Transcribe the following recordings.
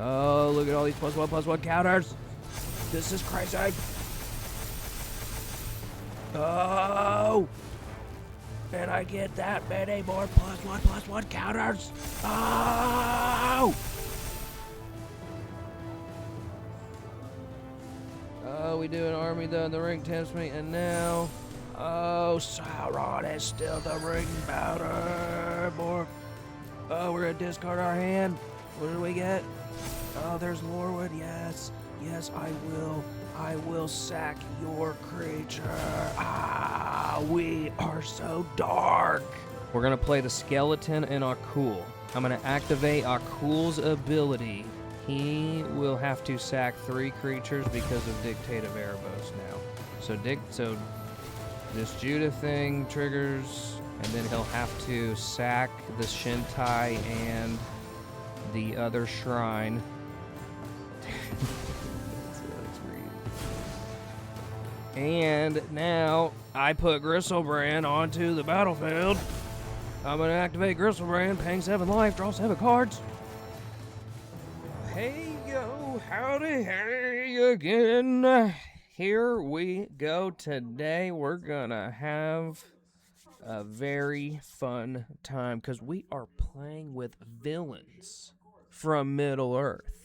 Oh, look at all these +1/+1 counters. This is crazy. Oh! And I get that many more +1/+1 counters. Oh! Oh, we do an army though, and the ring tempts me, and now... Oh, Sauron is still the ring bearer. More. Oh, we're gonna discard our hand. What do we get? Oh, there's Lorwood. Yes. Yes, I will. I will sack your creature. Ah, we are so dark. We're gonna play the skeleton and Akul. I'm gonna activate Akul's ability. He will have to sack 3 creatures because of Dictative Erebos now. So this Judah thing triggers, and then he'll have to sack the Shintai and the other shrine. And now I put Gristlebrand onto the battlefield. I'm going to activate Gristlebrand, paying 7 life, draw 7 cards. Hey, yo, howdy, hey again. Here we go. Today we're going to have a very fun time because we are playing with villains from Middle-earth.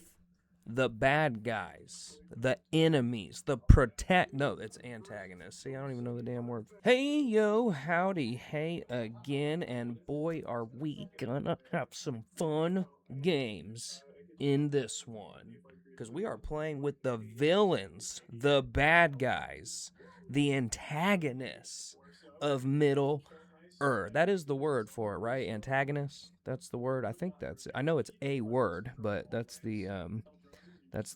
The bad guys, the enemies, it's antagonists. See, I don't even know the damn word. Hey, yo, howdy, hey again, and boy, are we gonna have some fun games in this one. Because we are playing with the villains, the bad guys, the antagonists of Middle-earth. That is the word for it, right? Antagonist? That's the word? I think that's it. I know it's a word, but that's the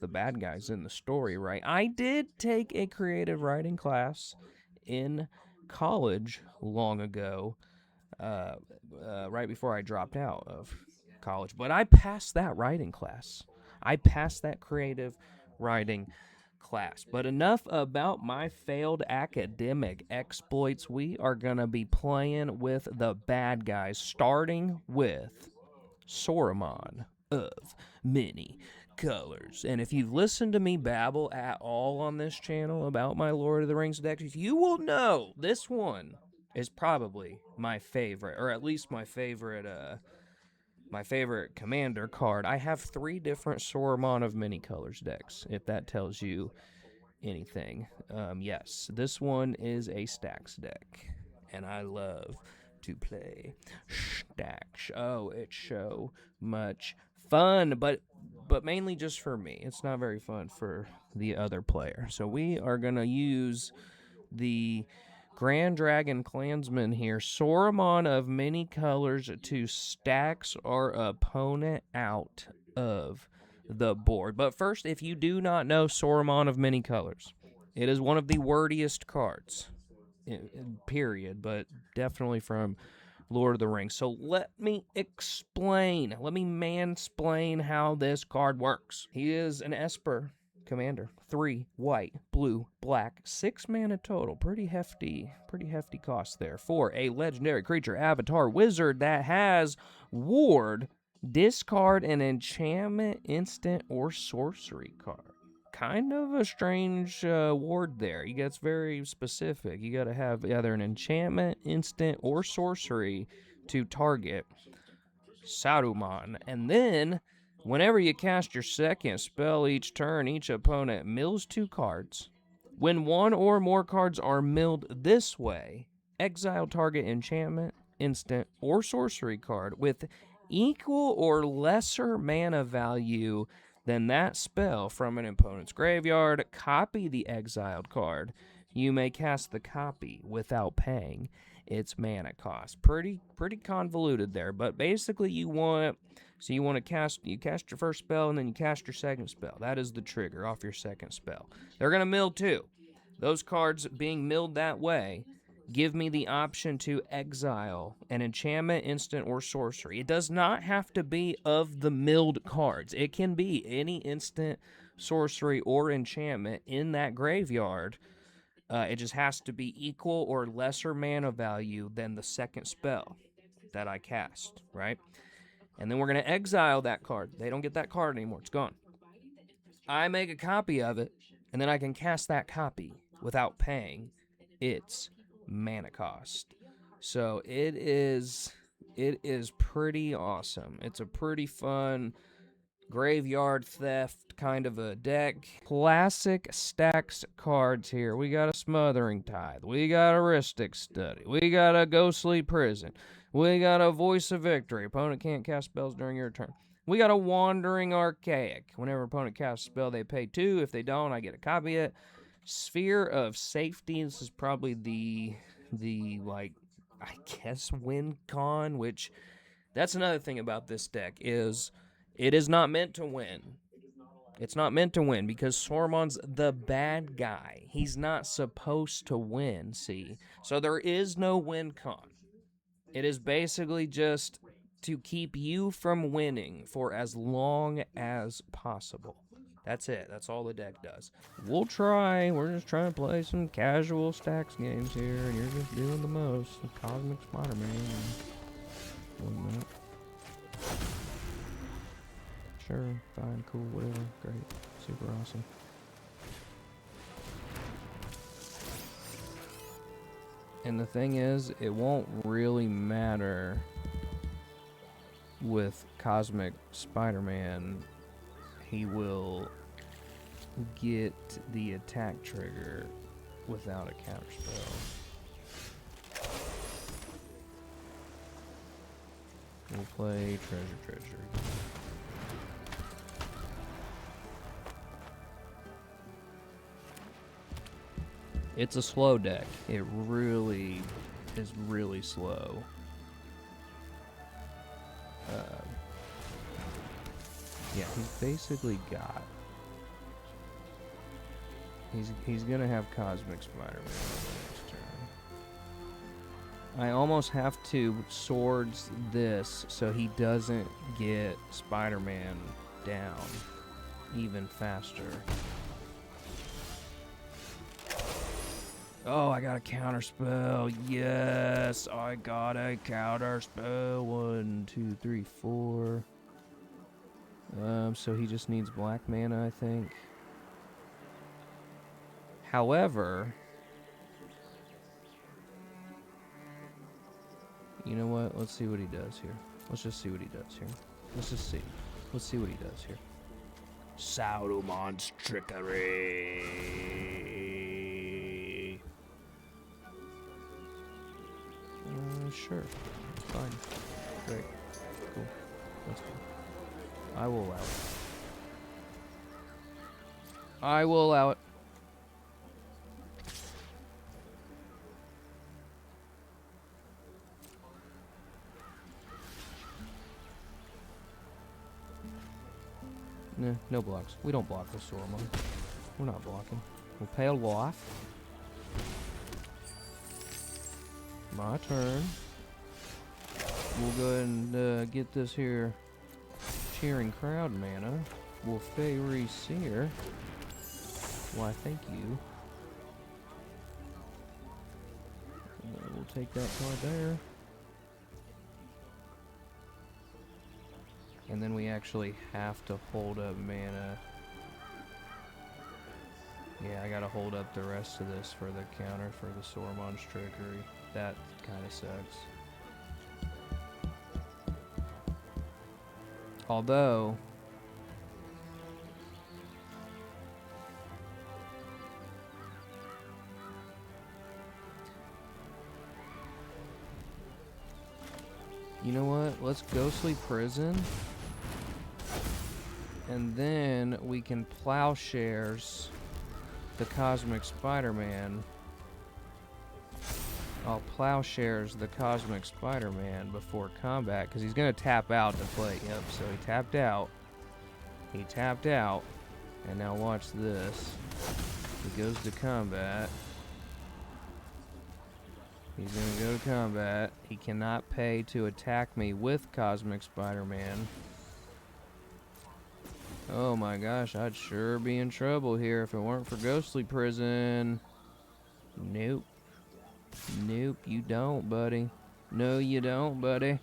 bad guys in the story, right? I did take a creative writing class in college long ago, right before I dropped out of college. But I passed that writing class. I passed that creative writing class. But enough about my failed academic exploits. We are going to be playing with the bad guys, starting with Saruman of many colors. And if you've listened to me babble at all on this channel about my Lord of the Rings decks, you will know this one is probably my favorite, or at least my favorite commander card. I have 3 different Saruman of many colors decks, if that tells you anything. Yes, this one is a stacks deck, and I love to play stacks. Oh, it's so much fun, but mainly just for me. It's not very fun for the other player. So we are going to use the Grand Dragon Clansman here, Saruman of many colors, to stacks our opponent out of the board. But first, if you do not know Saruman of many colors, it is one of the wordiest cards, period, but definitely from Lord of the Rings. So let me explain, let me mansplain how this card works. He is an Esper commander. 3 white, blue, black, 6 mana total. Pretty hefty cost there. For a legendary creature, avatar wizard that has ward, discard an enchantment, instant, or sorcery card. Kind of a strange ward there. He gets very specific. You got to have either an enchantment, instant, or sorcery to target Saruman. And then, whenever you cast your second spell each turn, each opponent mills 2 cards. When 1 or more cards are milled this way, exile target enchantment, instant, or sorcery card with equal or lesser mana value than that spell from an opponent's graveyard. Copy the exiled card. You may cast the copy without paying its mana cost. Pretty convoluted there, but basically you cast your first spell and then you cast your second spell. That is the trigger off your second spell. They're going to mill 2. Those cards being milled that way give me the option to exile an enchantment, instant, or sorcery. It does not have to be of the milled cards. It can be any instant, sorcery, or enchantment in that graveyard. It just has to be equal or lesser mana value than the second spell that I cast, right? And then we're going to exile that card. They don't get that card anymore. It's gone. I make a copy of it, and then I can cast that copy without paying its mana cost. So it is pretty awesome. It's a pretty fun graveyard theft kind of a deck. Classic stacks cards here. We got a Smothering Tithe. We got a Rhystic Study. We got a Ghostly Prison. We got a Voice of Victory. Opponent can't cast spells during your turn. We got a Wandering Archaic. Whenever opponent casts a spell, they pay 2. If they don't, I get a copy of it. Sphere of Safety. This is probably the like, I guess, win con, which that's another thing about this deck is it is not meant to win. It's not meant to win because Saruman's the bad guy. He's not supposed to win, see? So there is no win con. It is basically just to keep you from winning for as long as possible. That's it. That's all the deck does. We'll try. We're just trying to play some casual stacks games here, and you're just doing the most. Cosmic Spider-Man. 1 minute. Sure, fine, cool, whatever. Great. Super awesome. And the thing is, it won't really matter with Cosmic Spider-Man. He will get the attack trigger without a counterspell. We'll play Treasure. It's a slow deck. It really is really slow. Yeah, he's basically got. He's gonna have Cosmic Spider-Man next turn. I almost have to swords this so he doesn't get Spider-Man down even faster. Oh, I got a counter spell. Yes, I got a counter spell. 1, 2, 3, 4. So he just needs black mana, I think. However, you know what? Let's see what he does here. Let's just see what he does here. Let's just see. Let's see what he does here. Saruman's Trickery. Sure. Fine. Great. Cool. That's cool. I will allow it. I will allow it. Nah, no blocks. We don't block with Saruman. We're not blocking. We'll pay a life. My turn. We'll go ahead and get this here Cheering Crowd mana. We'll Fairy Seer. Why, thank you. We'll take that card there. And then we actually have to hold up mana. Yeah, I gotta hold up the rest of this for the counter for the Saruman's Trickery. That kind of sucks. Although, you know what? Let's Ghostly Prison. And then we can Plowshares the Cosmic Spider-Man. I'll Plowshares the Cosmic Spider-Man before combat, because he's going to tap out to play. Yep, so he tapped out. He tapped out. And now watch this. He goes to combat. He's going to go to combat. He cannot pay to attack me with Cosmic Spider-Man. Oh my gosh, I'd sure be in trouble here if it weren't for Ghostly Prison. Nope. Nope, you don't, buddy. No, you don't, buddy.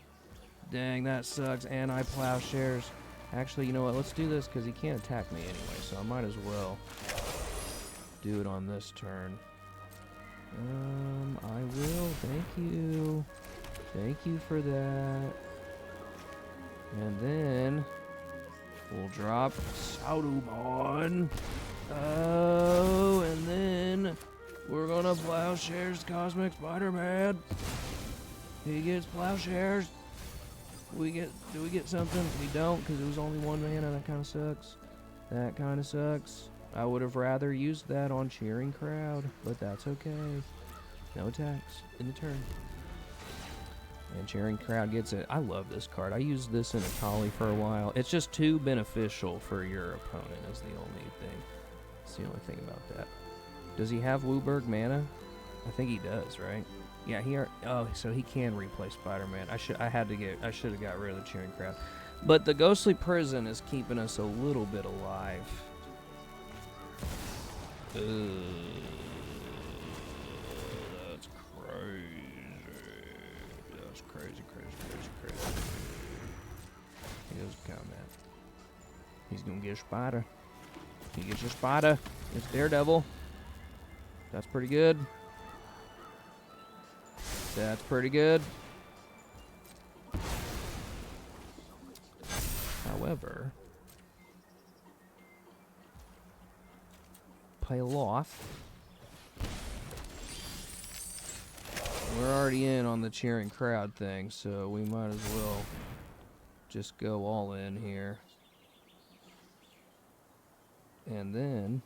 Dang, that sucks. And I plowshares. Actually, you know what? Let's do this because he can't attack me anyway, so I might as well do it on this turn. I will. Thank you. Thank you for that. And then we'll drop Saruman. Oh, and then we're gonna plowshares Cosmic Spider-Man. He gets plowshares. Do we get something? We don't, because it was only one mana. That kind of sucks. That kind of sucks. I would have rather used that on Cheering Crowd, but that's okay. No attacks in the turn. And Cheering Crowd gets it. I love this card. I used this in Akali for a while. It's just too beneficial for your opponent is the only thing. That's the only thing about that. Does he have Wooburg mana? I think he does, right? Yeah, oh, so he can replay Spider-Man. I should have got rid of the Cheering Crowd. But the Ghostly Prison is keeping us a little bit alive. That's crazy. That's crazy. He goes combat. He's gonna get a spider. He gets your spider. It's Daredevil. That's pretty good. That's pretty good. However, play Loth. We're already in on the Cheering Crowd thing, so we might as well just go all in here. And then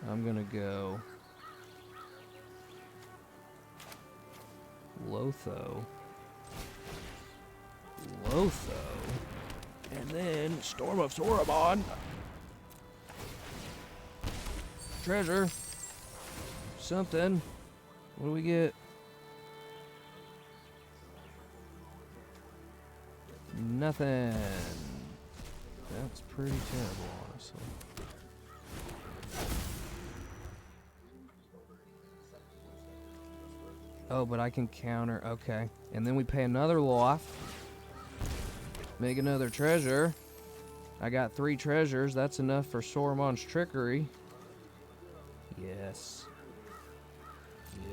I'm gonna go Lotho, and then Storm of Saruman. Treasure. Something. What do we get? Nothing. That's pretty terrible, honestly. Oh, but I can counter. Okay. And then we pay another Loth. Make another treasure. I got 3 treasures. That's enough for Saruman's trickery. Yes.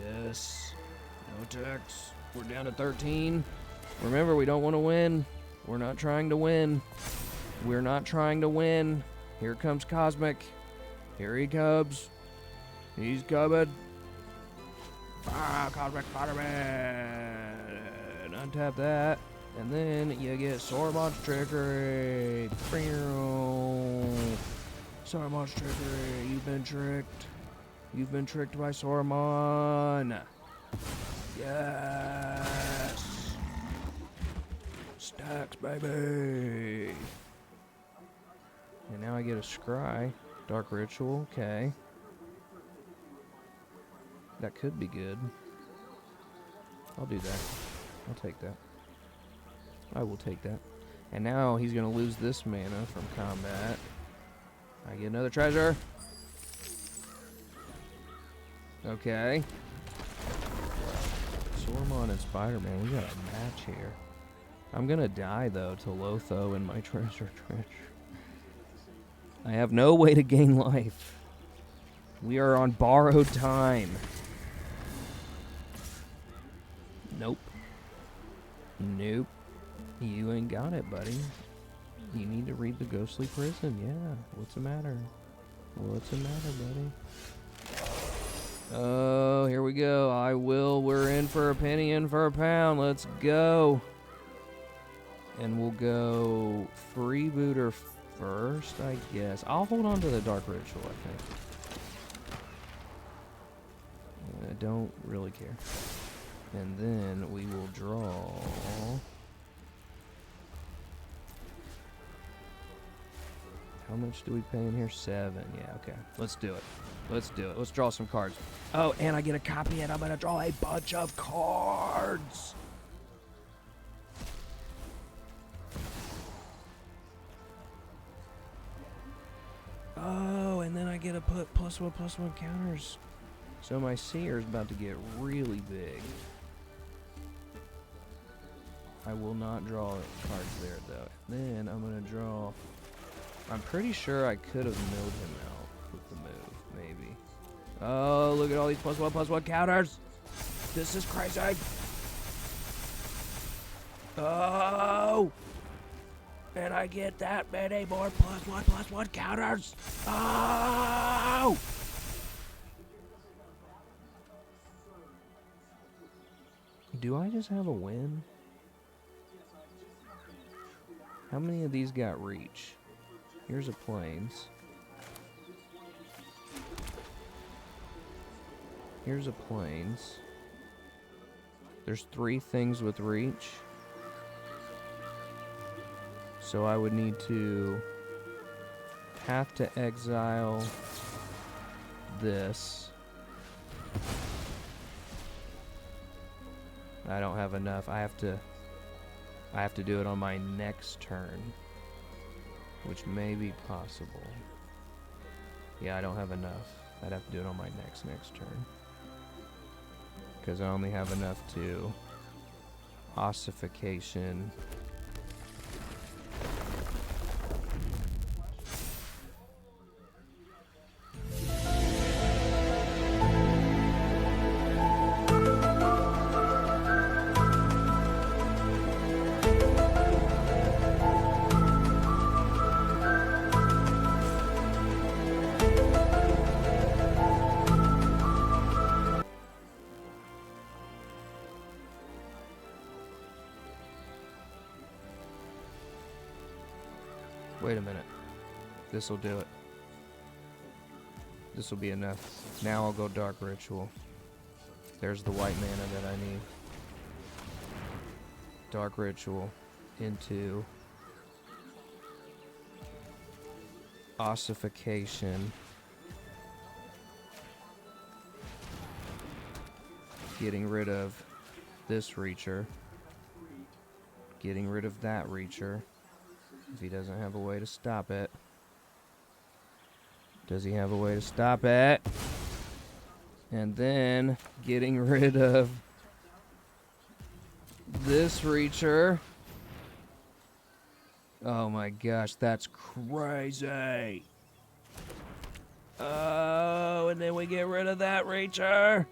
Yes. No attacks. We're down to 13. Remember, we don't want to win. We're not trying to win. We're not trying to win. Here comes Cosmic. Here he comes. He's coming. Ah, Cosmic Spider-Man. Untap that. And then you get Saruman's trickery. Saruman's trickery. You've been tricked. You've been tricked by Saruman. Yes. Stacks, baby. And now I get a Scry. Dark Ritual. Okay. That could be good. I'll do that. I'll take that. I will take that. And now he's going to lose this mana from combat. I get another treasure. Okay. Saruman and Spider-Man, we got a match here. I'm going to die, though, to Lotho in my treasure trench. I have no way to gain life. We are on borrowed time. Nope. Nope. You ain't got it, buddy. You need to read the Ghostly Prison. Yeah. What's the matter? What's the matter, buddy? Oh, here we go. I will. We're in for a penny, in for a pound. Let's go. And we'll go Freebooter first, I guess. I'll hold on to the Dark Ritual, I think. I don't really care. And then we will draw... How much do we pay in here? 7. Yeah, okay. Let's do it. Let's do it. Let's draw some cards. Oh, and I get a copy, and I'm going to draw a bunch of cards. Oh, and then I get to put +1/+1 counters. So my Seer is about to get really big. I will not draw cards there, though. Then I'm going to draw... I'm pretty sure I could have milled him out with the move, maybe. Oh, look at all these +1/+1 counters! This is crazy! Oh! And I get that many more +1/+1 counters! Oh! Do I just have a win? How many of these got reach? Here's a plains. Here's a plains. There's 3 things with reach. So I would need to have to exile this. I don't have enough. I have to do it on my next turn, which may be possible. Yeah, I don't have enough. I'd have to do it on my next turn, because I only have enough to ossification. Wait a minute. This'll do it. This'll be enough. Now I'll go Dark Ritual. There's the white mana that I need. Dark Ritual into ossification. Getting rid of this Reacher. Getting rid of that Reacher. If he doesn't have a way to stop it. Does he have a way to stop it? And then getting rid of this Reacher. Oh my gosh, that's crazy. Oh, and then we get rid of that Reacher.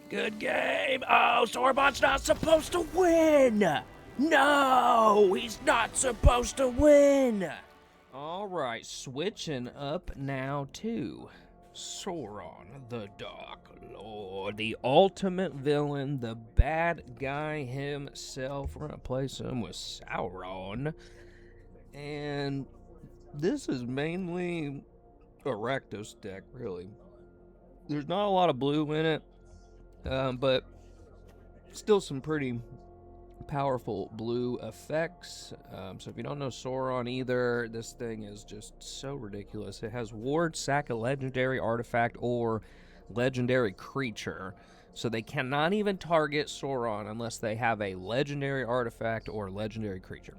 Good game. Oh, Saruman's not supposed to win. No, he's not supposed to win. All right, switching up now to Sauron, the Dark Lord, the ultimate villain, the bad guy himself. We're gonna play some with Sauron, and this is mainly a Rakdos deck, really. There's not a lot of blue in it, but still some pretty powerful blue effects. So if you don't know Sauron either, this thing is just so ridiculous. It has ward, sack a legendary artifact or legendary creature. So they cannot even target Sauron unless they have a legendary artifact or legendary creature.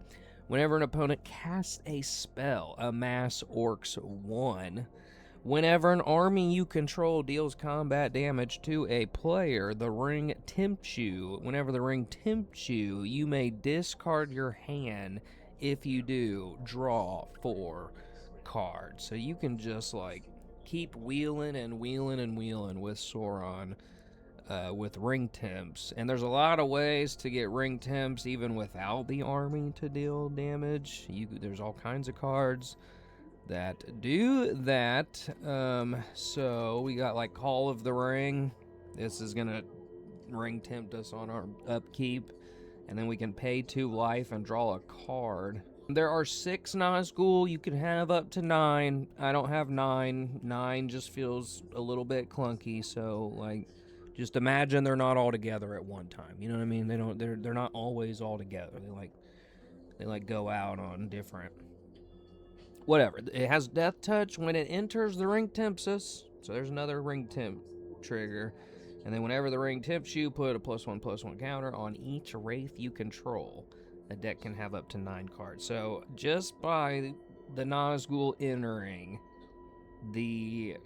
Whenever an opponent casts a spell, amass Orcs 1. Whenever an army you control deals combat damage to a player, the ring tempts you. Whenever the ring tempts you, you may discard your hand. If you do, draw 4 cards. So you can just like keep wheeling and wheeling and wheeling with Sauron with ring temps. And there's a lot of ways to get ring temps even without the army to deal damage. There's all kinds of cards that do that. So we got like Call of the Ring. This is gonna ring tempt us on our upkeep, and then we can pay 2 life and draw a card. There are 6 Nazgul. You can have up to 9. I don't have 9. 9 just feels a little bit clunky, so like just imagine they're not all together at one time. You know what I mean? They're not always all together. They like go out on different. Whatever. It has Death Touch. When it enters, the ring tempts us. So there's another ring temp trigger. And then whenever the ring tempts you, put a +1/+1 counter on each wraith you control. The deck can have up to 9 cards. So just by the Nazgul entering, the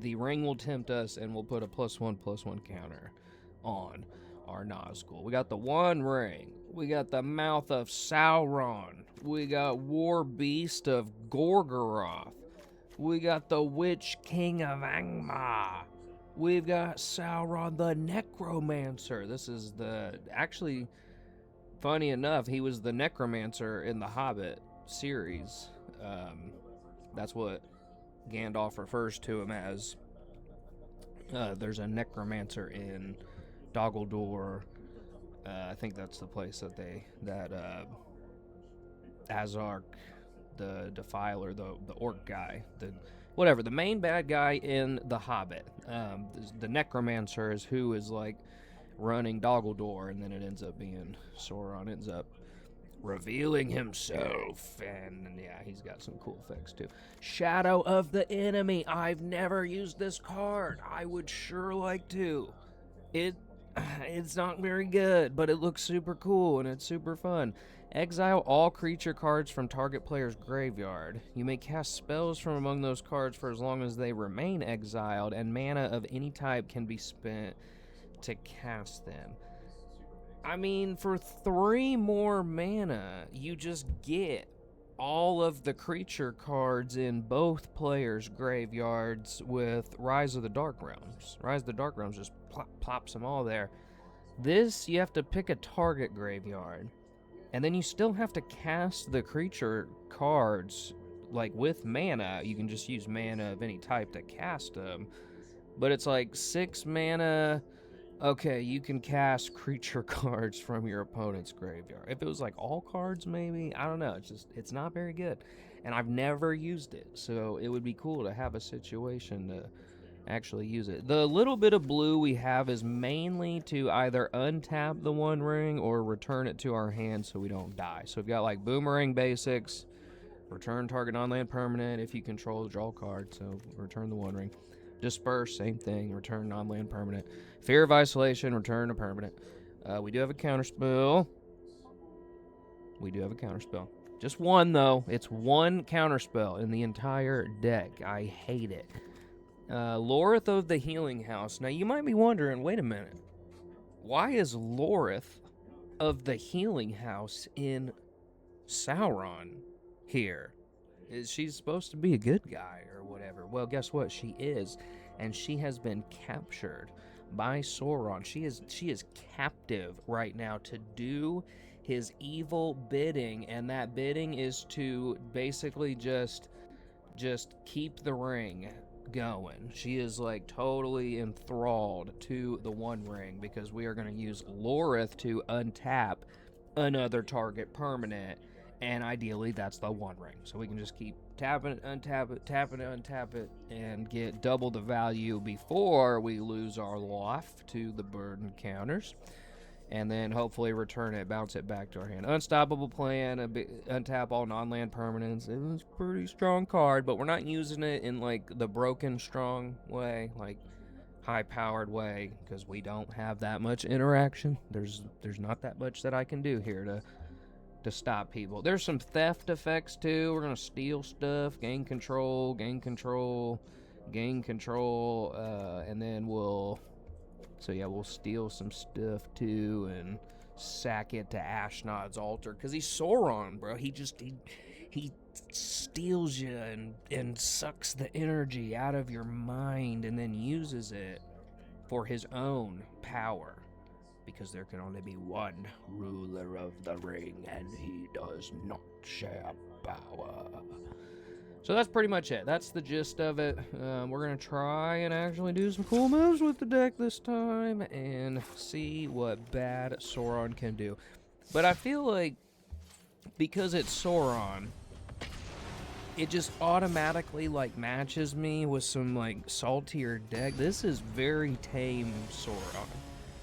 ring will tempt us and we'll put a +1/+1 counter on. our Nazgul. We got the One Ring. We got the Mouth of Sauron. We got War Beast of Gorgoroth. We got the Witch King of Angmar. We've got Sauron the Necromancer. This is actually, funny enough, he was the Necromancer in the Hobbit series. That's what Gandalf refers to him as. There's a Necromancer in Dol Guldur. I think that's the place that Azark, the Defiler, the orc guy, the main bad guy in The Hobbit. The Necromancer is who is like running Dol Guldur, and then it ends up being Sauron ends up revealing himself, and yeah, he's got some cool effects too. Shadow of the Enemy. I've never used this card. I would sure like to. It's not very good, but it looks super cool and it's super fun. Exile all creature cards from target player's graveyard. You may cast spells from among those cards for as long as they remain exiled, and mana of any type can be spent to cast them. I mean, for 3 more mana, you just get all of the creature cards in both players' graveyards with Rise of the Dark Realms. Rise of the Dark Realms just plops them all there. This, you have to pick a target graveyard, and then you still have to cast the creature cards, like with mana. You can just use mana of any type to cast them, but it's like 6 mana. Okay, you can cast creature cards from your opponent's graveyard. If it was like all cards, maybe, I don't know. It's not very good, and I've never used it, so it would be cool to have a situation to actually use it. The little bit of blue we have is mainly to either untap the One Ring or return it to our hand so we don't die. So we've got like Boomerang basics, return target on-land permanent if you control the draw card, so return the One Ring. Disperse, same thing, return non-land permanent. Fear of Isolation, return a permanent. We do have a counterspell. Just one, though. It's one counterspell in the entire deck. I hate it. Lorith of the Healing House. Now, you might be wondering, wait a minute. Why is Lorith of the Healing House in Sauron here? Is she supposed to be a good guy or whatever? Well, guess what? She is, and she has been captured by Sauron. She is captive right now to do his evil bidding, and that bidding is to basically just keep the ring going. She is like totally enthralled to the One Ring because we are going to use Lorith to untap another target permanent. And ideally, that's the One Ring. So we can just keep tapping it, untap it, tapping it, untap it, and get double the value before we lose our life to the burden counters. And then hopefully return it, bounce it back to our hand. Unstoppable Plan, untap all non-land permanents. It's a pretty strong card, but we're not using it in like the broken strong way, like high-powered way, because we don't have that much interaction. There's not that much that I can do here to stop people. There's some theft effects too. We're gonna steal stuff, gain control, and then we'll steal some stuff too and sack it to Ashnod's altar because he's Sauron, bro. He steals you and sucks the energy out of your mind and then uses it for his own power. Because there can only be one ruler of the ring, and he does not share power. So that's pretty much it. That's the gist of it. We're going to try and actually do some cool moves with the deck this time and see what bad Sauron can do. But I feel like because it's Sauron, it just automatically like matches me with some like saltier deck. This is very tame Sauron.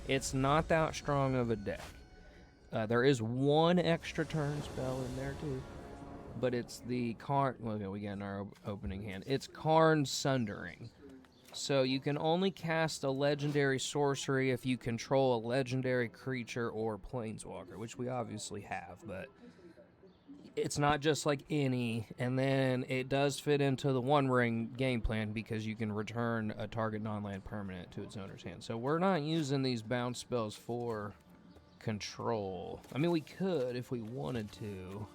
It's not that strong of a deck. There is one extra turn spell in there too, but it's the Karn. Well, we got in our opening hand. It's Karn Sundering. So you can only cast a legendary sorcery if you control a legendary creature or planeswalker, which we obviously have. But it's not just like any, and then it does fit into the One Ring game plan because you can return a target non-land permanent to its owner's hand. So we're not using these bounce spells for control. I mean, we could if we wanted to.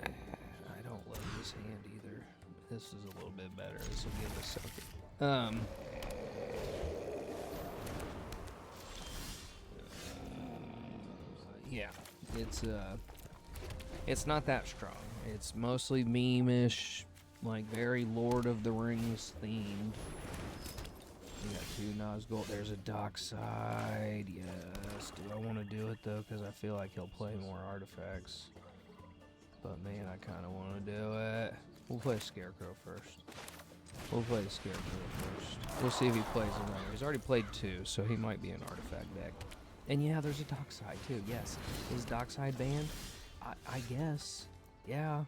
I don't love this hand either. This is a little bit better. This will give us something. Yeah, it's not that strong. It's mostly meme-ish, like very Lord of the Rings themed. We got 2 Nazgul. There's a Dockside. Yes. Do I want to do it though? Because I feel like he'll play more artifacts. But man, I kind of want to do it. We'll play Scarecrow first. We'll play the Scarecrow first. We'll see if he plays another. He's already played 2, so he might be an artifact deck. And yeah, there's a Dockside too. Yes. Is Dockside banned? I guess. Yeah.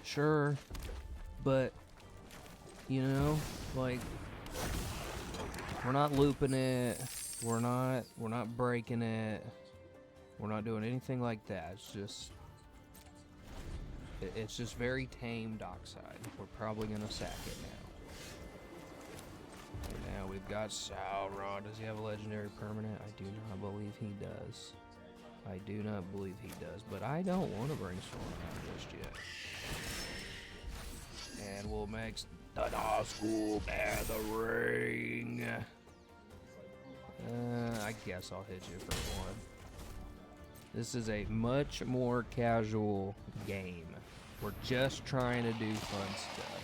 Sure. But, you know, like, we're not looping it. We're not breaking it. We're not doing anything like that. It's just very tame Dockside. We're probably gonna sack it now. And now we've got Sauron. Does he have a legendary permanent? I do not believe he does. I do not believe he does. But I don't want to bring Sauron out just yet. And we'll make the Nazgul bear the ring. I guess I'll hit you for 1. This is a much more casual game. We're just trying to do fun stuff.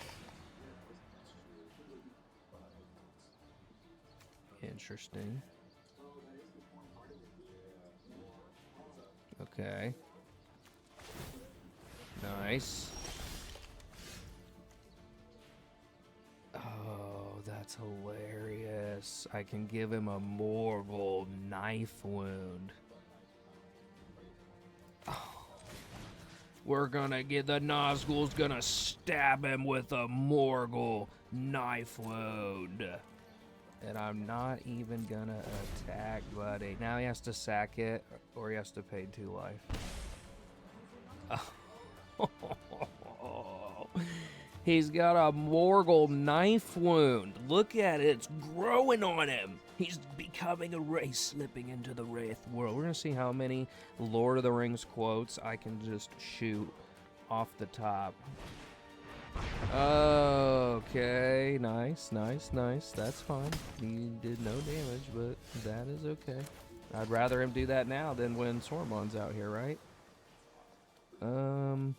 Interesting. Okay. Nice. Oh, that's hilarious. I can give him a Morgul knife wound. We're gonna get the Nazgul's gonna stab him with a Morgul knife wound. And I'm not even gonna attack, buddy. Now he has to sack it, or he has to pay 2 life. Oh. He's got a Morgul knife wound. Look at it, it's growing on him. He's becoming a wraith, slipping into the wraith world. We're gonna see how many Lord of the Rings quotes I can just shoot off the top. Okay, nice. That's fine. He did no damage, but that is okay. I'd rather him do that now than when Saruman's out here, right? I'm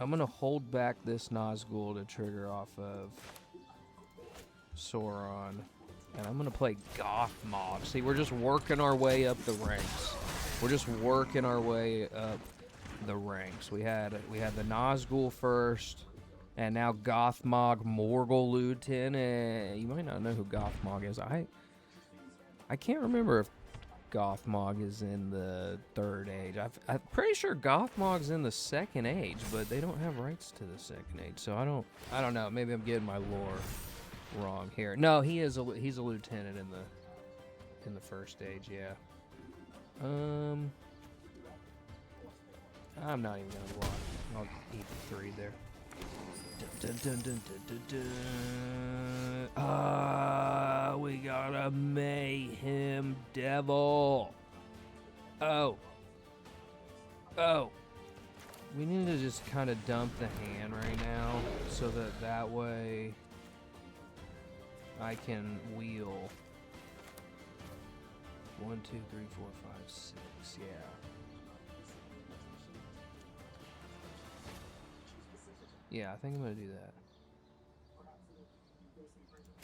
gonna hold back this Nazgul to trigger off of Sauron, and I'm gonna play Gothmog. See, we're just working our way up the ranks. We're just working our way up the ranks. We had the Nazgul first, and now Gothmog, Morgul Lieutenant. You might not know who Gothmog is. I can't remember if Gothmog is in the 3rd age. I'm pretty sure Gothmog's in the 2nd age, but they don't have rights to the 2nd age, so I don't know. Maybe I'm getting my lore wrong here. No, he's a lieutenant in the 1st age. Yeah. I'm not even gonna block. I'll eat the 3 there. We got a Mayhem Devil. Oh. We need to just kind of dump the hand right now so that way I can wheel 1, 2, 3, 4, 5, 6. Yeah. Yeah, I think I'm gonna do that.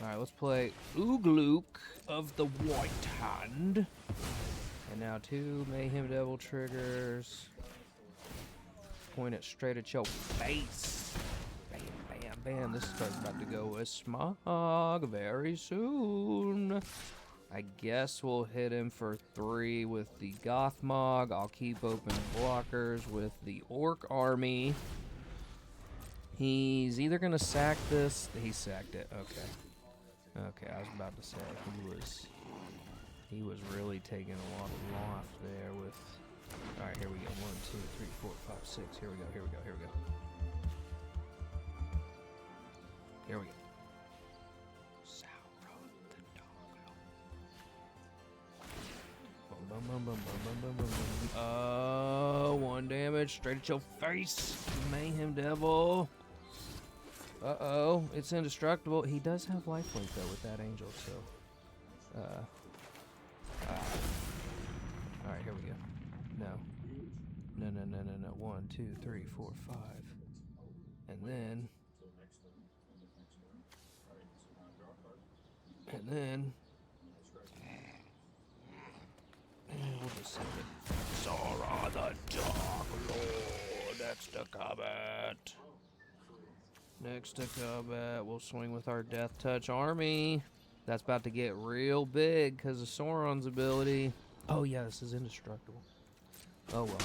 Alright, let's play Ooglook of the White Hand. And now 2 Mayhem Devil triggers. Point it straight at your face. Bam, bam, bam. This card's about to go with Smog very soon. I guess we'll hit him for 3 with the Gothmog. I'll keep open blockers with the Orc Army. He's either gonna sack this. He sacked it. Okay. Okay, I was about to say He was really taking a lot of loft there with... Alright, here we go. 1, 2, 3, 4, 5, 6. Here we go, here we go, here we go. Here we go. Sauron the dog. Bum, bum, bum, bum, bum, bum, bum, bum. Oh, 1 damage straight at your face. Mayhem Devil. Uh-oh, it's indestructible. He does have lifelink, though, with that angel, so... Alright, here we go. No. No, no, no, no, no. 1, 2, 3, 4, 5. And then... we'll just send it. Sauron the Dark Lord. Next to combat. Next to combat, we'll swing with our Death Touch army. That's about to get real big because of Sauron's ability. Oh yeah, this is indestructible. Oh well.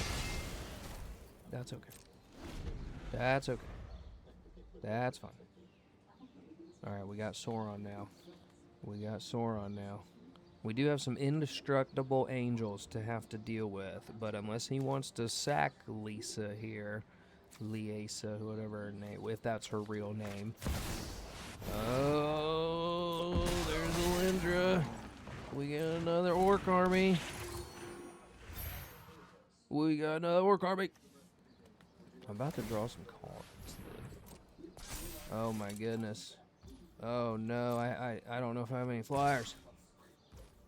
That's okay. That's okay. That's fine. Alright, we got Sauron now. We got Sauron now. We do have some indestructible angels to have to deal with, but unless he wants to sack Lisa here, Liesa, whatever her name, if that's her real name. Oh, there's Alindra. We got another orc army. We got another orc army. I'm about to draw some cards. Oh my goodness. Oh no, I don't know if I have any flyers.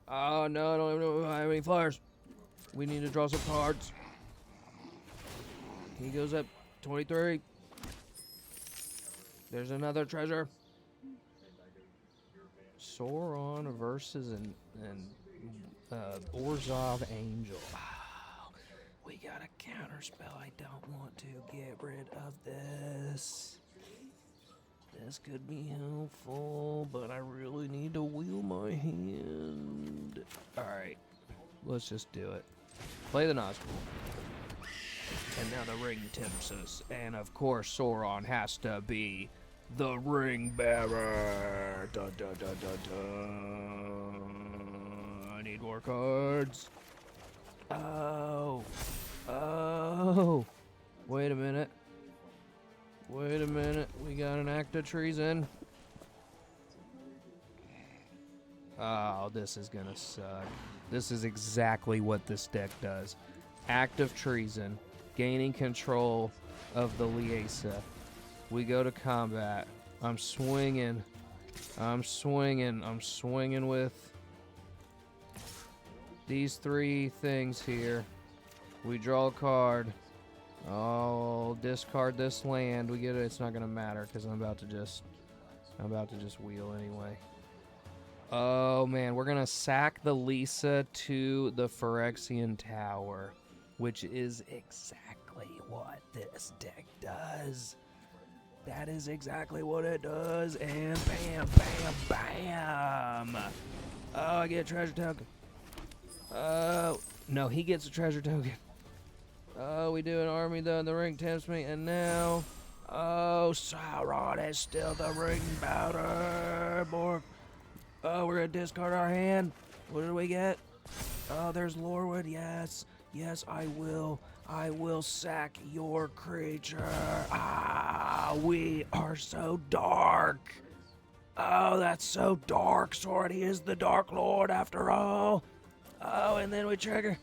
Oh no, I don't even know if I have any flyers. We need to draw some cards. He goes up 23. There's another treasure. Sauron versus an Orzhov Angel. Oh, we got a counter spell. I don't want to get rid of this. This could be helpful, but I really need to wheel my hand. Alright, let's just do it. Play the Nazgul. And now the ring tempts us. And of course, Sauron has to be the ring bearer. Dun, dun, dun, dun, dun. I need more cards. Oh. Oh. Wait a minute. Wait a minute. We got an act of treason. Oh, this is gonna suck. This is exactly what this deck does. Act of treason. Gaining control of the Liesa. We go to combat. I'm swinging. I'm swinging. I'm swinging with these 3 things here. We draw a card. Oh, discard this land. We get it. It's not gonna matter because I'm about to just wheel anyway. Oh man, we're gonna sack the Lisa to the Phyrexian Tower, which is exactly what this deck does. That is exactly what it does, and bam, bam, bam. Oh, I get a treasure token. Oh, no, he gets a treasure token. Oh, we do an army though, and the ring tempts me, and now, oh, Sauron is still the ring bearer. More. Oh, we're gonna discard our hand. What did we get? Oh, there's Lorwood. Yes, yes, I will. I will sack your creature. Ah, we are so dark. Oh, that's so dark. Sauron, he is the Dark Lord after all. Oh, and then we trigger.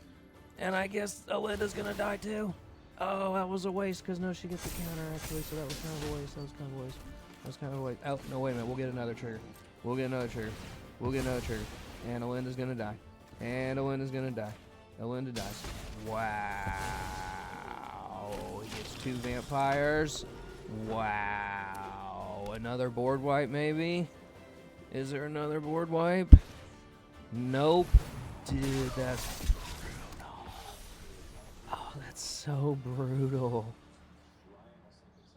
And I guess Alinda's gonna die too. Oh, that was a waste, because no, she gets a counter actually, so that was kind of a waste. That was kind of a waste. That was kind of a waste. Oh, no, wait a minute. We'll get another trigger. We'll get another trigger. We'll get another trigger. And Alinda's gonna die. And Alinda's gonna die. Alinda dies. Wow. He gets 2 vampires. Wow. Another board wipe, maybe? Is there another board wipe? Nope. Dude, that's brutal. Oh, that's so brutal.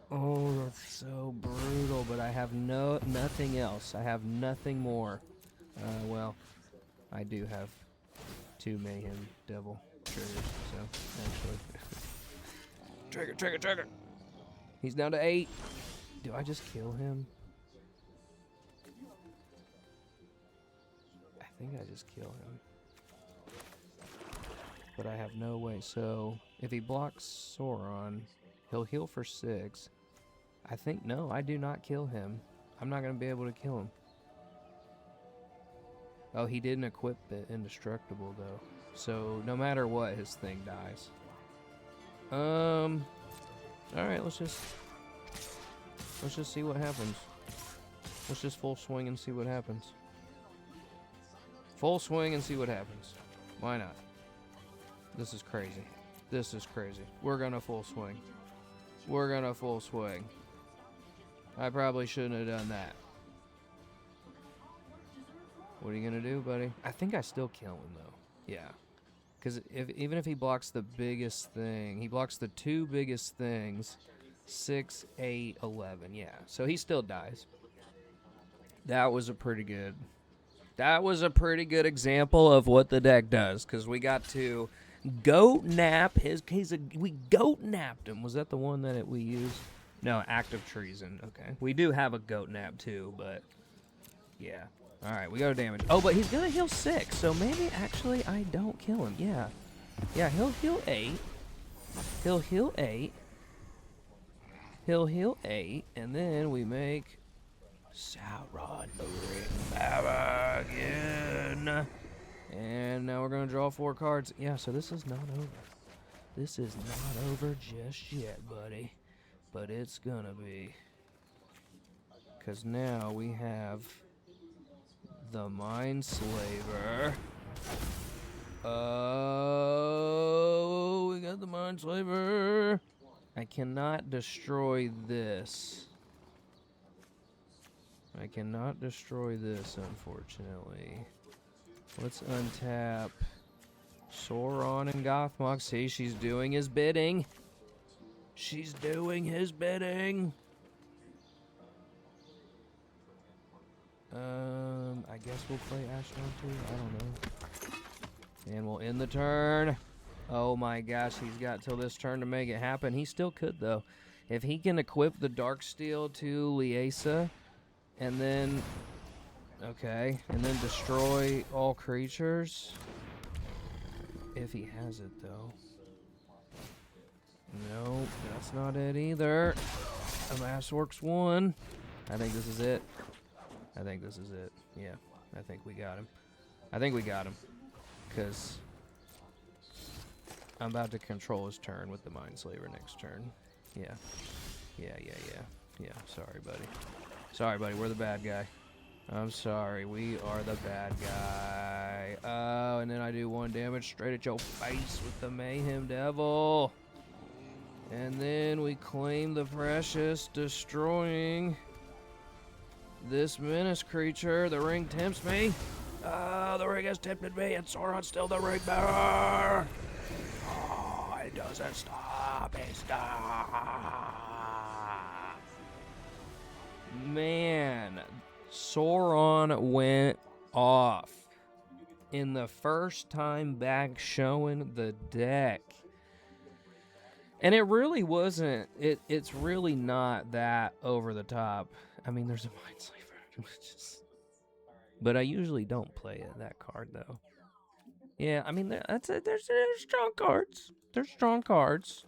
Oh, that's so brutal. But I have nothing else. I have nothing more. Well, I do have 2 Mayhem Devil triggers, so actually. Trigger. He's down to 8. Do I just kill him? I think I just kill him. but I have no way. So if he blocks Sauron, he'll heal for 6. I think, no, I do not kill him. I'm not going to be able to kill him. Oh, he didn't equip the indestructible, though. So no matter what, his thing dies. Alright, let's just see what happens. Let's just full swing and see what happens. Full swing and see what happens. Why not? This is crazy. This is crazy. We're gonna full swing. We're gonna full swing. I probably shouldn't have done that. What are you gonna do, buddy? I think I still kill him, though. Yeah. Because even if he blocks the biggest thing, he blocks the 2 biggest things, 6, 8, 11. Yeah, so he still dies. That was a pretty good example of what the deck does, because we got to goat nap we goat napped him. Was that the one that we used? No, act of treason. Okay, we do have a goat nap too, but yeah. All right, we got a damage. Oh, but he's gonna heal 6, so maybe actually I don't kill him. Yeah, he'll heal 8. He'll heal 8. He'll heal 8, and then we make Sauron the Ring again. And now we're gonna draw 4 cards. Yeah, so this is not over. This is not over just yet, buddy. But it's gonna be. Because now we have the Mindslaver. Oh, we got the Mindslaver. I cannot destroy this. I cannot destroy this, unfortunately. Let's untap Sauron and Gothmog. See, she's doing his bidding. She's doing his bidding. I guess we'll play Ashton too. I don't know. And we'll end the turn. Oh my gosh, he's got till this turn to make it happen. He still could, though. If he can equip the Darksteel to Liesa, and then... Okay, and then destroy all creatures. If he has it, though. No, that's not it either. Amassworks 1. I think this is it. I think this is it. Yeah, I think we got him. I think we got him. Because I'm about to control his turn with the Mindslaver next turn. Yeah. Yeah. Sorry, buddy. Sorry, buddy. We're the bad guy. I'm sorry. We are the bad guy. Oh, and then I do 1 damage straight at your face with the Mayhem Devil. And then we claim the precious, destroying this menace creature. The ring tempts me. The ring has tempted me, and Sauron's still the ring bearer. Oh, it doesn't stop. It stops. Man, Sauron went off in the first time back showing the deck. And it really wasn't, it's really not that over the top. I mean, there's a Mindslaver. But I usually don't play that card, though. Yeah, I mean, there's strong cards. There's strong cards.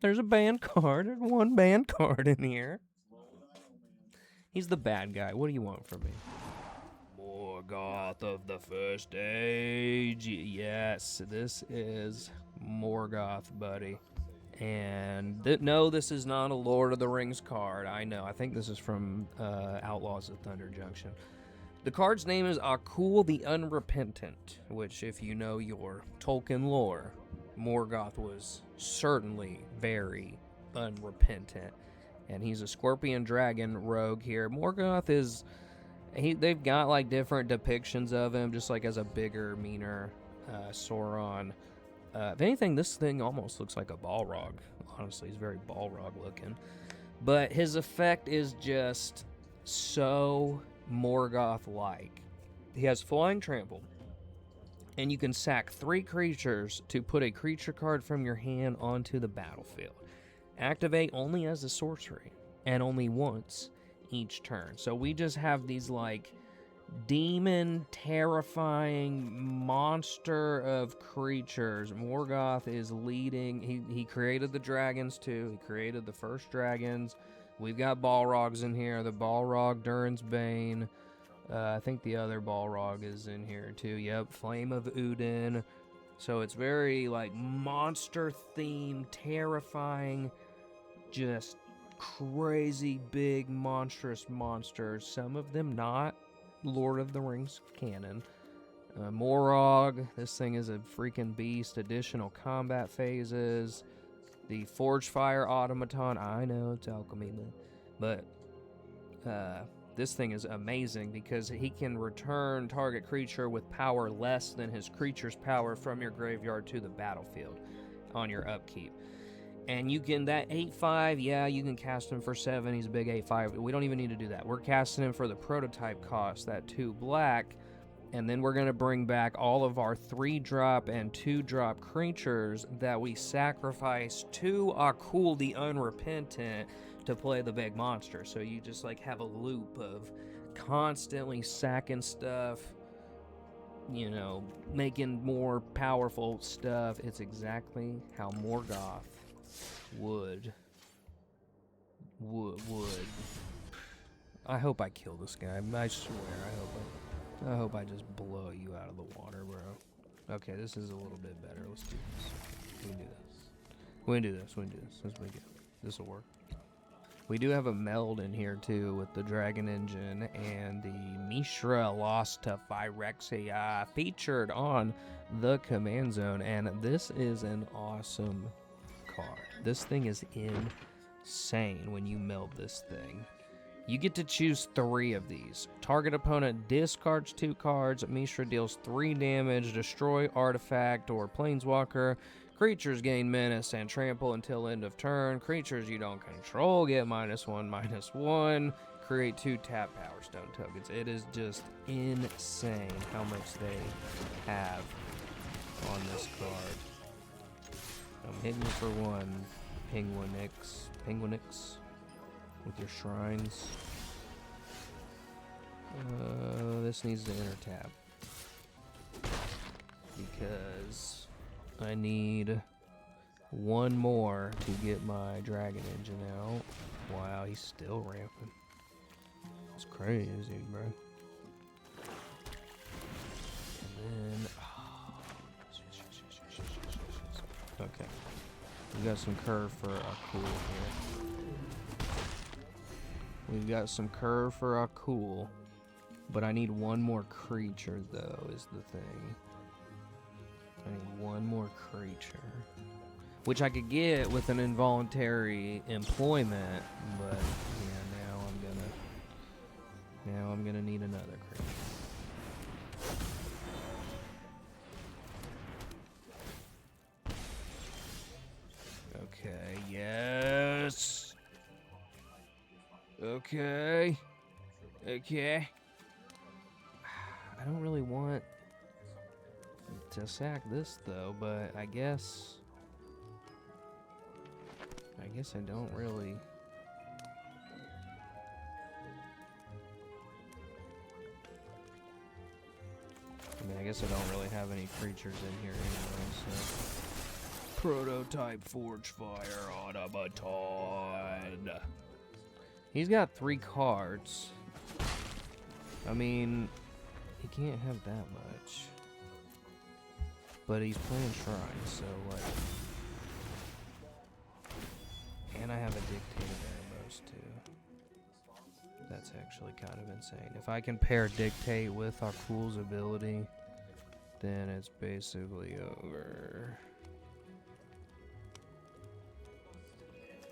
There's a banned card. There's 1 banned card in here. He's the bad guy. What do you want from me? Morgoth of the First Age. Yes, this is Morgoth, buddy. And no, this is not a Lord of the Rings card. I know. I think this is from Outlaws of Thunder Junction. The card's name is Akul the Unrepentant, which, if you know your Tolkien lore, Morgoth was certainly very unrepentant. And he's a scorpion dragon rogue here. Morgoth is... they've got, like, different depictions of him, just, like, as a bigger, meaner Sauron. If anything, this thing almost looks like a Balrog. Honestly, he's very Balrog looking. But his effect is just so Morgoth-like. He has Flying Trample, and you can sack 3 creatures to put a creature card from your hand onto the battlefield. Activate only as a sorcery, and only once each turn. So we just have these, like, demon, terrifying monster of creatures. Morgoth is leading. He created the dragons too. He created the first dragons. We've got Balrogs in here. The Balrog, Durin's Bane. I think the other Balrog is in here too. Yep, Flame of Udin. So it's very like monster themed, terrifying, just crazy big monstrous monsters. Some of them not Lord of the Rings canon. Morog, this thing is a freaking beast. Additional combat phases. The Forge Fire Automaton, I know it's alchemy, but this thing is amazing because he can return target creature with power less than his creature's power from your graveyard to the battlefield on your upkeep. And you can, that 8/5, yeah, you can cast him for 7. He's a big 8/5. We don't even need to do that. We're casting him for the prototype cost, that 2 black. And then we're going to bring back all of our 3-drop and 2-drop creatures that we sacrifice to Akul the Unrepentant to play the big monster. So you just like have a loop of constantly sacking stuff, you know, making more powerful stuff. It's exactly how Morgoth would. I hope I kill this guy. I swear, I hope I just blow you out of the water, bro. Okay, this is a little bit better. Let's do this. We can do this. We can do this. We can do this. Let's make it. This will work. We do have a meld in here too with the Dragon Engine and the Mishra Lost to Phyrexia featured on the Command Zone, and this is an awesome card. This thing is insane when you meld this thing. You get to choose 3 of these. Target opponent discards 2 cards. Mishra deals 3 damage. Destroy artifact or planeswalker. Creatures gain menace and trample until end of turn. Creatures you don't control get -1/-1. Create 2 tap Power Stone tokens. It is just insane how much they have on this card. I'm hitting you for 1. Penguinix. With your shrines. This needs to enter tap. Because I need 1 more to get my Dragon Engine out. Wow, he's still ramping. It's crazy, bro. And then... okay. We got some curve for Akul here. We've got some curve for Akul, but I need 1 more creature, though, is the thing. I need 1 more creature, which I could get with an involuntary employment, but yeah, now I'm gonna need another creature. Okay, yes. Okay. I don't really want to sack this though, but I guess I don't really. I mean, I guess I don't really have any creatures in here anyway, so. Prototype Forge Fire Automaton. He's got 3 cards. I mean, he can't have that much. But he's playing Shrine, so like... and I have a Dictate of Erebos too. That's actually kind of insane. If I can pair Dictate with Akul's ability, then it's basically over.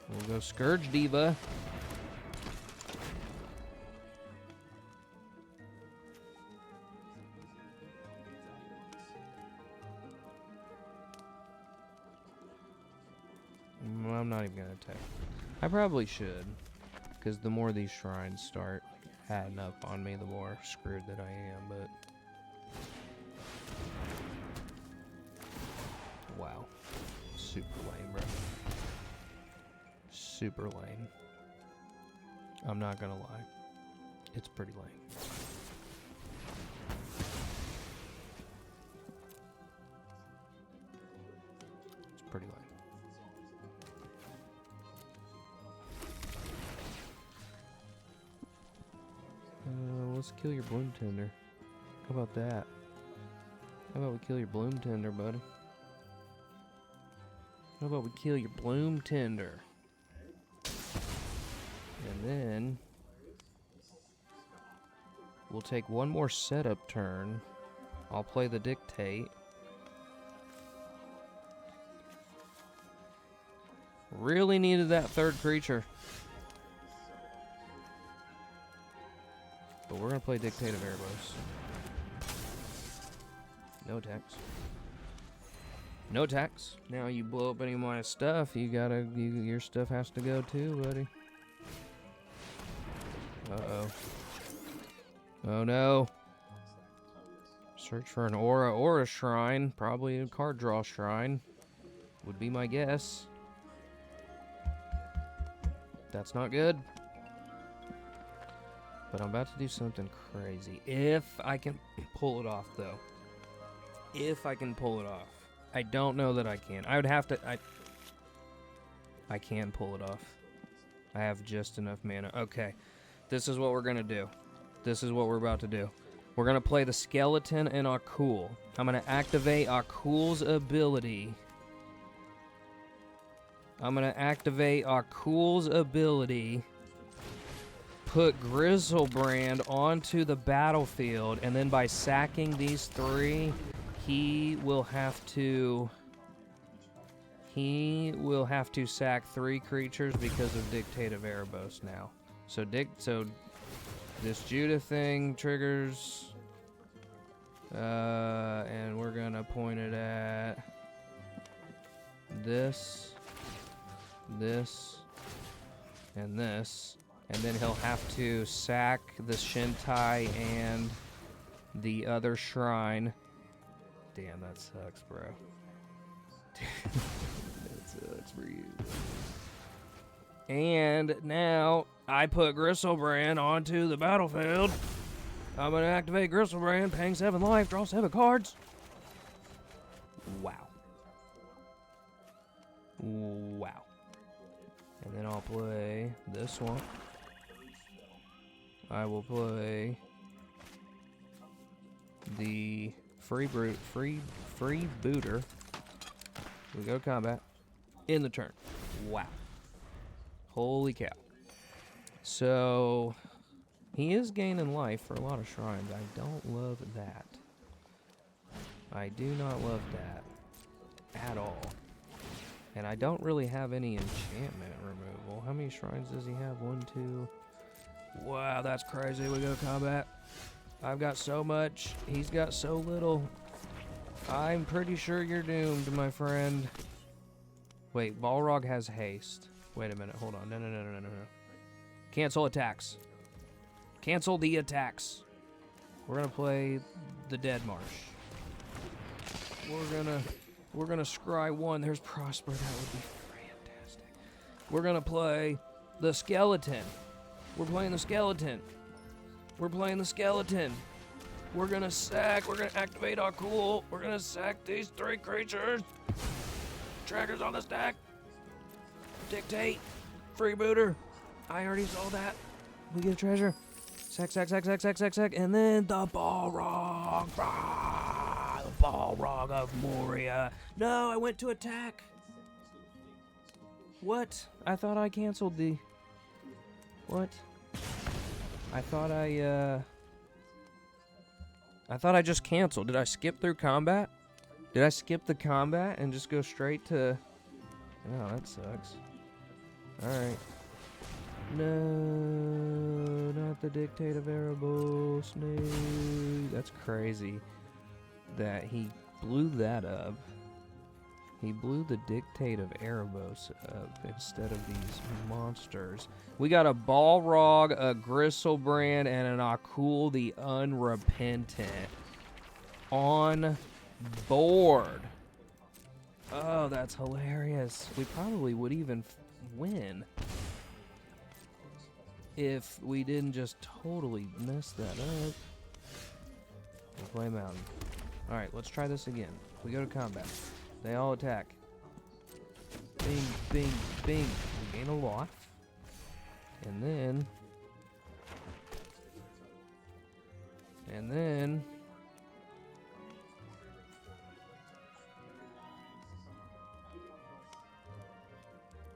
We'll go Scourge Diva. I'm not even gonna attack. I probably should, because the more these shrines start adding up on me, the more screwed that I am, but... wow. Super lame, bro. Super lame. I'm not gonna lie. It's pretty lame. pretty lame. Let's kill your Bloom Tender. How about that? How about we kill your Bloom Tender, buddy? How about we kill your Bloom Tender? And then we'll take one more setup turn. I'll play the Dictate. Really needed that third creature. But we're going to play Dictate of Erebos. No attacks. No attacks. Now you blow up any of my stuff, your stuff has to go too, buddy. Uh-oh. Oh no. Search for an aura shrine. Probably a card draw shrine. Would be my guess. That's not good. But I'm about to do something crazy. If I can pull it off, though. If I can pull it off. I don't know that I can. I would have to... I can pull it off. I have just enough mana. Okay. This is what we're going to do. This is what we're about to do. We're going to play the Skeleton and Akul. I'm going to activate Akul's ability. Put Grizzlebrand onto the battlefield, and then by sacking these three, he will have to sack 3 creatures because of Dictate of Erebos now. So this Judah thing triggers, and we're gonna point it at this, and this. And then he'll have to sack the Shintai and the other shrine. Damn, that sucks, bro. That sucks for you. And now I put Grizzlebrand onto the battlefield. I'm going to activate Grizzlebrand, paying 7 life, draw 7 cards. Wow. Wow. And then I'll play this one. I will play the Freebooter. We go combat in the turn. Wow. Holy cow. So he is gaining life for a lot of shrines. I don't love that. I do not love that at all. And I don't really have any enchantment removal. How many shrines does he have? 1, 2. Wow, that's crazy. We go combat. I've got so much. He's got so little. I'm pretty sure you're doomed, my friend. Wait, Balrog has haste. Wait a minute. Hold on. No. Cancel attacks. Cancel the attacks. We're gonna play the Dead Marsh. We're gonna scry 1. There's Prosper. That would be fantastic. We're gonna play the Skeleton. We're playing the Skeleton. We're playing the Skeleton. We're gonna sack. We're gonna activate Akul. We're gonna sack these 3 creatures. Trackers on the stack. Dictate. Freebooter. I already saw that. We get a treasure. Sack. And then the Balrog. The Balrog of Moria. No, I went to attack. What? I thought I canceled the... What? I thought I just canceled. Did I skip through combat? Did I skip the combat and just go straight to... Oh, that sucks. Alright. No, not the Dictate of Erebos. No. That's crazy that he blew that up. He blew the Dictate of Erebos up instead of these monsters. We got a Balrog, a Grizzlebrand, and an Akul the Unrepentant on board. Oh, that's hilarious. We probably would even win if we didn't just totally mess that up. We'll play Mountain. Alright, let's try this again. We go to combat. They all attack. Bing, bing, bing. We gain a lot. And then...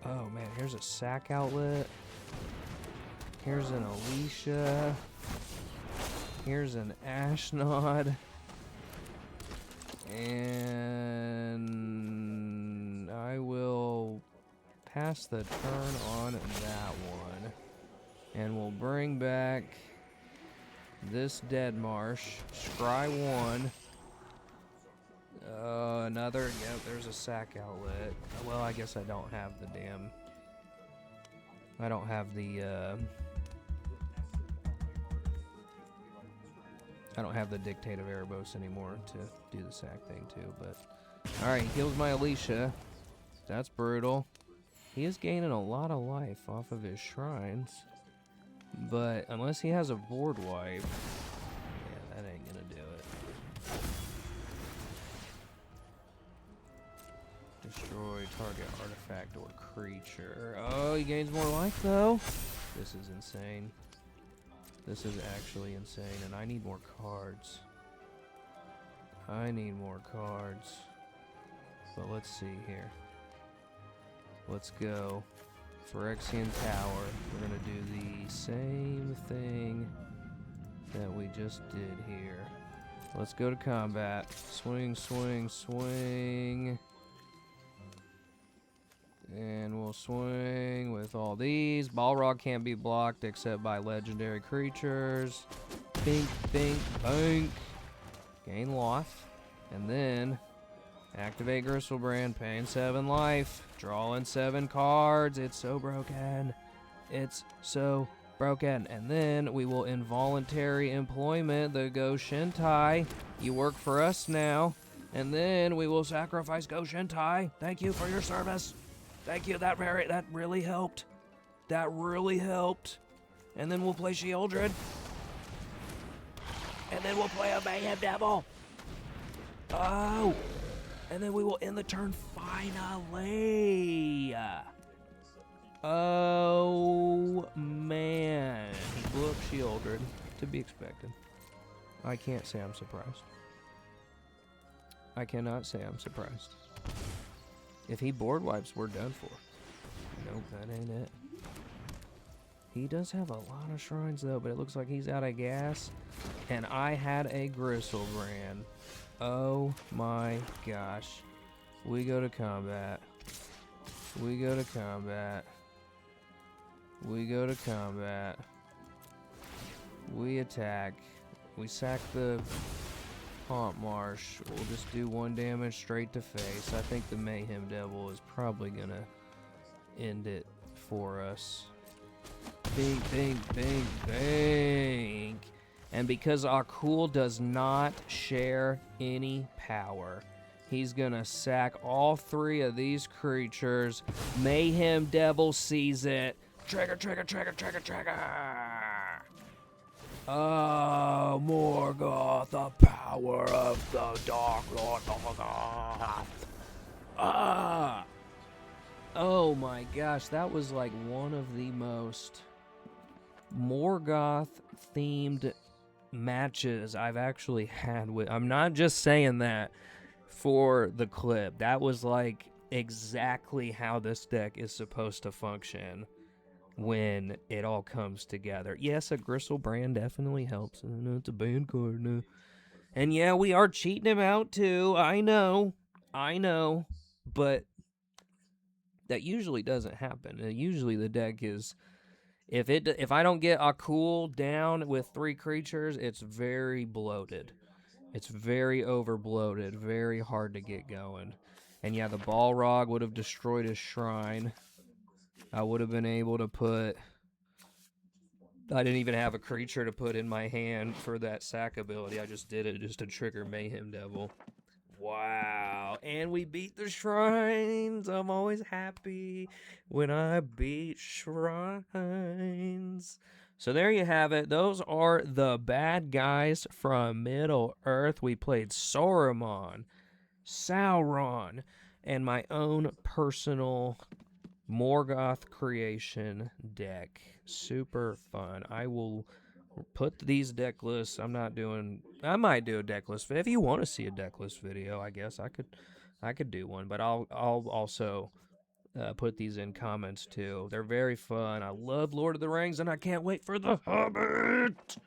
Oh man, here's a sack outlet. Here's an Alicia. Here's an Ashnod. And I will pass the turn on that one. And we'll bring back this Dead Marsh. Scry 1. Another. Yep, there's a sack outlet. Well, I guess I don't have the damn... I don't have the, I don't have the Dictate of Erebos anymore to do the sack thing too, but... Alright, he heals my Alicia. That's brutal. He is gaining a lot of life off of his shrines. But unless he has a board wipe... Yeah, that ain't gonna do it. Destroy target artifact or creature. Oh, he gains more life though? This is insane. This is actually insane, and I need more cards. I need more cards. But let's see here. Let's go. Phyrexian Tower. We're gonna do the same thing that we just did here. Let's go to combat. Swing, swing, swing. And we'll swing with all these. Balrog can't be blocked except by legendary creatures. Bink, bink, bink. Gain life. And then activate Gristlebrand, paying 7 life. Drawing 7 cards. It's so broken. It's so broken. And then we will involuntary employment the Go Shintai. You work for us now. And then we will sacrifice Go Shintai. Thank you for your service. Thank you, that really helped. That really helped. And then we'll play Sheoldred. And then we'll play a Mayhem Devil. Oh! And then we will end the turn finally. Oh, man. He blew up Sheoldred. To be expected. I can't say I'm surprised. I cannot say I'm surprised. If he board wipes, we're done for. Nope, that ain't it. He does have a lot of shrines, though, but it looks like he's out of gas. And I had a Gristlebrand. Oh, my gosh. We go to combat. We go to combat. We go to combat. We attack. We sack the... Haunt Marsh. We'll just do 1 damage straight to face. I think the Mayhem Devil is probably gonna end it for us. Bing, bing, bing, bing. And because Akul does not share any power, he's gonna sack all 3 of these creatures. Mayhem Devil sees it. Trigger, trigger, trigger, trigger, trigger. Oh, Morgoth, the power of the Dark Lord Morgoth. Ah! Oh my gosh, that was like one of the most Morgoth-themed matches I've actually had with... I'm not just saying that for the clip. That was like exactly how this deck is supposed to function when it all comes together. Yes, a Gristlebrand definitely helps. It's a band card now. And yeah, we are cheating him out too. I know. But that usually doesn't happen. Usually the deck is... If I don't get Akul down with 3 creatures, it's very bloated. It's very over-bloated. Very hard to get going. And yeah, the Balrog would have destroyed his shrine. I would have been able to put... I didn't even have a creature to put in my hand for that sack ability. I just did it just to trigger Mayhem Devil. Wow. And we beat the shrines. I'm always happy when I beat shrines. So there you have it. Those are the bad guys from Middle Earth. We played Saruman, Sauron, and my own personal Morgoth creation deck. Super fun. I will put these deck lists. I might do a deck list. If you want to see a deck list video, I guess I could do one. But I'll also put these in comments too. They're very fun. I love Lord of the Rings, and I can't wait for the Hobbit.